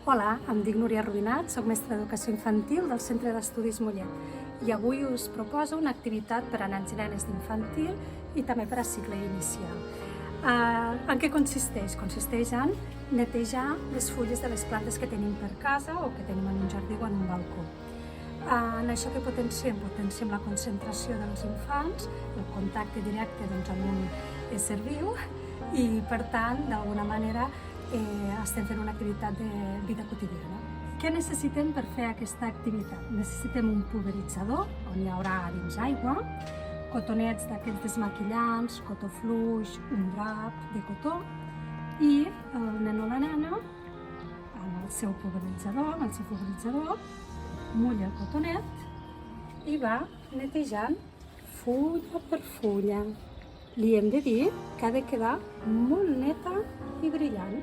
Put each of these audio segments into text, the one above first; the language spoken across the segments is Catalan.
Hola, em dic Núria Rubinat, soc mestra d'Educació Infantil del Centre d'Estudis Mollet i avui us proposo una activitat per a nens i nenes d'infantil i també per a cicle inicial. En què consisteix? Consisteix en netejar les fulles de les plantes que tenim per casa o que tenim en un jardí o en un balcó. En això que potenciem? Potenciem la concentració dels infants, el contacte directe amb un ésser viu i, per tant, d'alguna manera estem fent una activitat de vida quotidiana. Què necessitem per fer aquesta activitat? Necessitem un pulveritzador on hi haurà dins aigua, cotonets d'aquests desmaquillants, cotó fluix, un drap de cotó i el nen o la nena amb el seu pulveritzador mulla el cotonet i va netejant fulla per fulla. Li hem de dir que ha de quedar molt neta i brillant.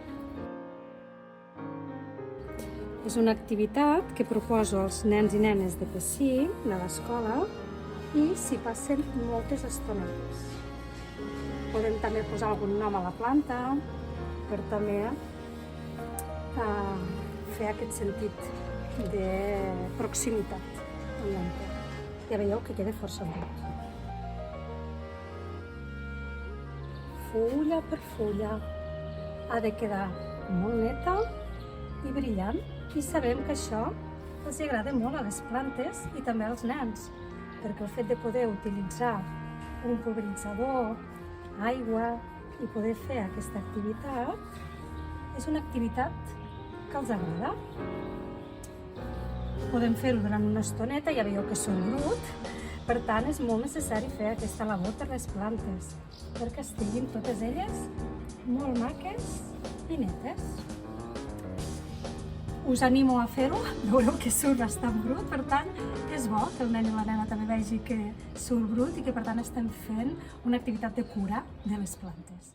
És una activitat que proposo als nens i nenes de P5 de l'escola i s'hi passen moltes estonetes. Podem també posar algun nom a la planta per també fer aquest sentit de proximitat amb l'entorn. Ja veieu que queda força brut. Fulla per fulla ha de quedar molt neta i brillant i sabem que això els agrada molt a les plantes i també als nens perquè el fet de poder utilitzar un pulveritzador, aigua i poder fer aquesta activitat és una activitat que els agrada. Podem fer-ho durant una estoneta, ja veieu que surt brut, per tant és molt necessari fer aquesta labor per les plantes perquè estiguin totes elles molt maques i netes. Us animo a fer-ho, veureu que surt bastant brut, per tant és bo que el nen i la nena també vegi que surt brut i que per tant estem fent una activitat de cura de les plantes.